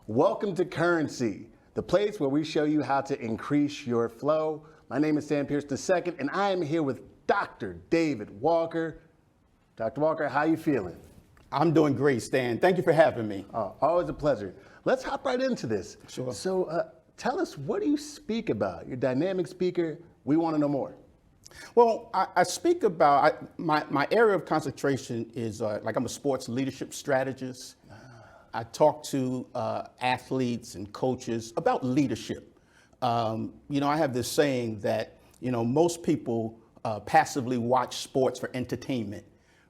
Welcome to Currency, the place where we show you how to increase your flow. My name is Stan Pearson II, and I am here with Dr. David Walker. Dr. Walker, how you feeling? I'm doing great, Stan. Thank you for having me. Always a pleasure. Let's hop right into this. Sure. So tell us, what do you speak about? You're a dynamic speaker. We want to know more. Well, I speak about, my area of concentration is like I'm a sports leadership strategist. I talk to athletes and coaches about leadership. I have this saying that, most people passively watch sports for entertainment,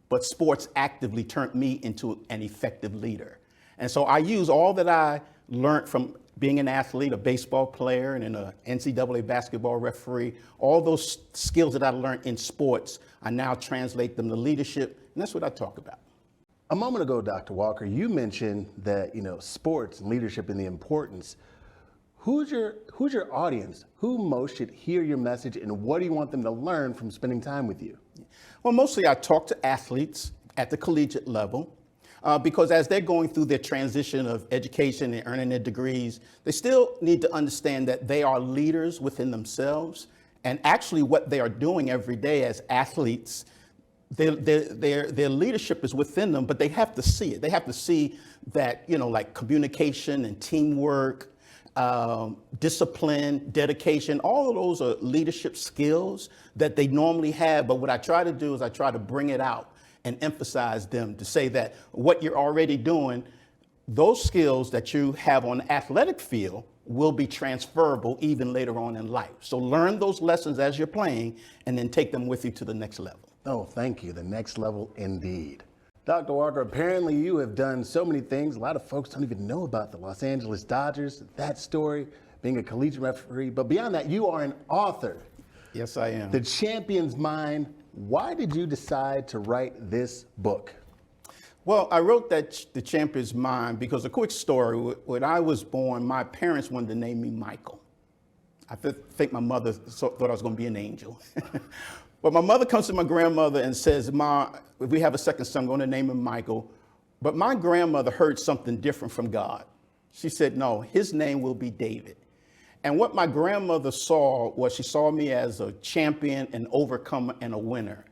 but sports actively turned me into an effective leader. And so I use all that I learned from being an athlete, a baseball player, and an NCAA basketball referee. All those skills that I learned in sports, I now translate them to leadership, and that's what I talk about. A moment ago, Dr. Walker, you mentioned that, sports and leadership and the importance. Who's your audience? Who most should hear your message, and what do you want them to learn from spending time with you? Well, mostly I talk to athletes at the collegiate level because as they're going through their transition of education and earning their degrees, they still need to understand that they are leaders within themselves, and actually what they are doing every day as athletes, their leadership is within them, but they have to see it. They have to see that, like communication and teamwork, discipline, dedication, all of those are leadership skills that they normally have. But what I try to do is I try to bring it out and emphasize them to say that what you're already doing, those skills that you have on the athletic field will be transferable even later on in life. So learn those lessons as you're playing and then take them with you to the next level. Oh, thank you. The next level indeed. Dr. Walker, apparently you have done so many things. A lot of folks don't even know about the Los Angeles Dodgers, that story, being a collegiate referee. But beyond that, you are an author. Yes, I am. The Champion's Mind. Why did you decide to write this book? Well, I wrote The Champion's Mind because a quick story. When I was born, my parents wanted to name me Michael. I think my mother thought I was going to be an angel. But my mother comes to my grandmother and says, "Ma, if we have a second son, I'm going to name him Michael." But my grandmother heard something different from God. She said, "No, his name will be David." And what my grandmother saw was she saw me as a champion, an overcomer, and a winner.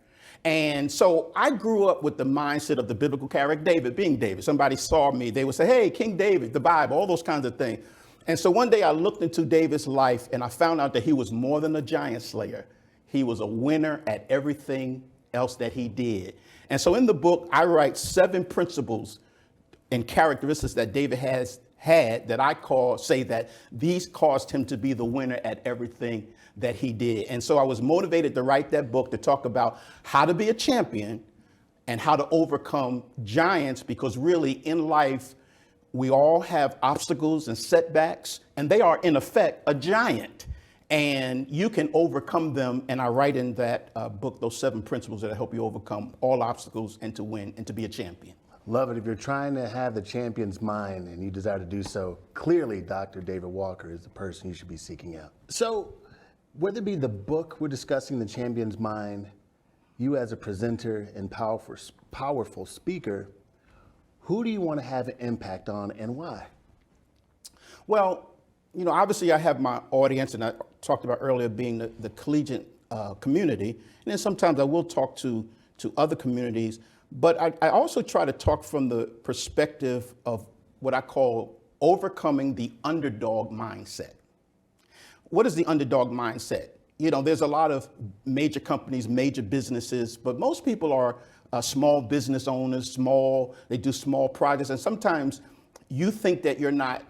And so I grew up with the mindset of the biblical character David, being David. Somebody saw me, they would say, "Hey, King David, the Bible," all those kinds of things. And so one day I looked into David's life and I found out that he was more than a giant slayer. He was a winner at everything else that he did. And so in the book, I write 7 principles and characteristics that David has had that I say that these caused him to be the winner at everything that he did. And so I was motivated to write that book to talk about how to be a champion and how to overcome giants, because really in life, we all have obstacles and setbacks, and they are in effect a giant. And you can overcome them. And I write in that book those 7 principles that help you overcome all obstacles and to win and to be a champion. Love it. If you're trying to have the champion's mind and you desire to do so, clearly Dr. David Walker is the person you should be seeking out. So whether it be the book we're discussing, The Champion's Mind, you as a presenter and powerful speaker, who do you want to have an impact on and why? Well, obviously I have my audience, and I talked about earlier being the collegiate community. And then sometimes I will talk to other communities, but I also try to talk from the perspective of what I call overcoming the underdog mindset. What is the underdog mindset? There's a lot of major companies, major businesses, but most people are small business owners, they do small projects, and sometimes you think that you're not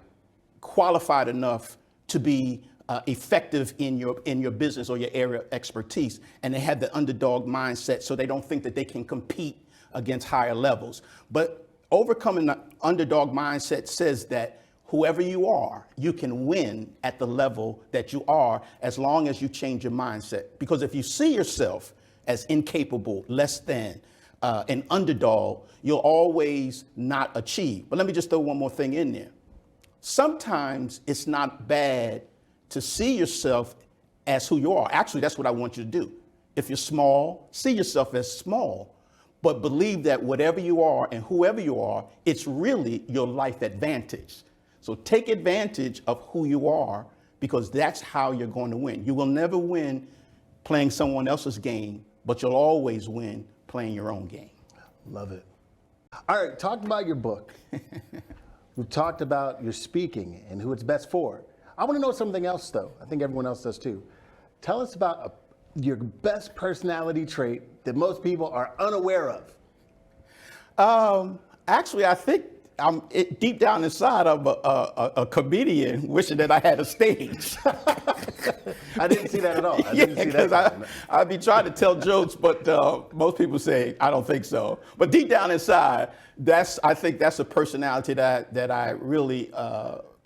qualified enough to be effective in your business or your area of expertise, and they have the underdog mindset, so they don't think that they can compete against higher levels. But overcoming the underdog mindset says that whoever you are, you can win at the level that you are as long as you change your mindset. Because if you see yourself as incapable, less than, an underdog, you'll always not achieve. But let me just throw one more thing in there. Sometimes it's not bad to see yourself as who you are. Actually, that's what I want you to do. If you're small, see yourself as small, but believe that whatever you are and whoever you are, it's really your life advantage. So take advantage of who you are, because that's how you're going to win. You will never win playing someone else's game, but you'll always win playing your own game. Love it. All right, talked about your book. We've talked about your speaking and who it's best for. I want to know something else, though. I think everyone else does too. Tell us about your best personality trait that most people are unaware of. Actually, I think I'm deep down inside of a comedian wishing that I had a stage. I didn't see that at all. I'd be trying to tell jokes, but most people say I don't think so. But deep down inside, I think that's a personality that I really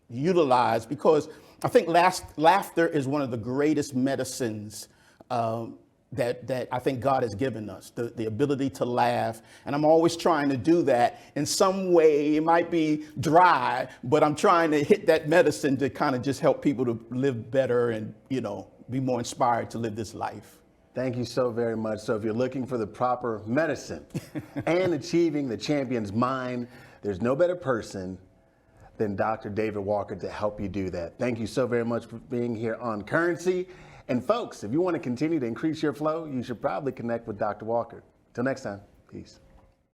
utilize, because I think laughter is one of the greatest medicines that I think God has given us, the ability to laugh. And I'm always trying to do that in some way. It might be dry, but I'm trying to hit that medicine to kind of just help people to live better and, be more inspired to live this life. Thank you so very much. So if you're looking for the proper medicine and achieving the champion's mind, there's no better person than Dr. David Walker to help you do that. Thank you so very much for being here on Currency. And folks, if you want to continue to increase your flow, you should probably connect with Dr. Walker. Till next time, peace.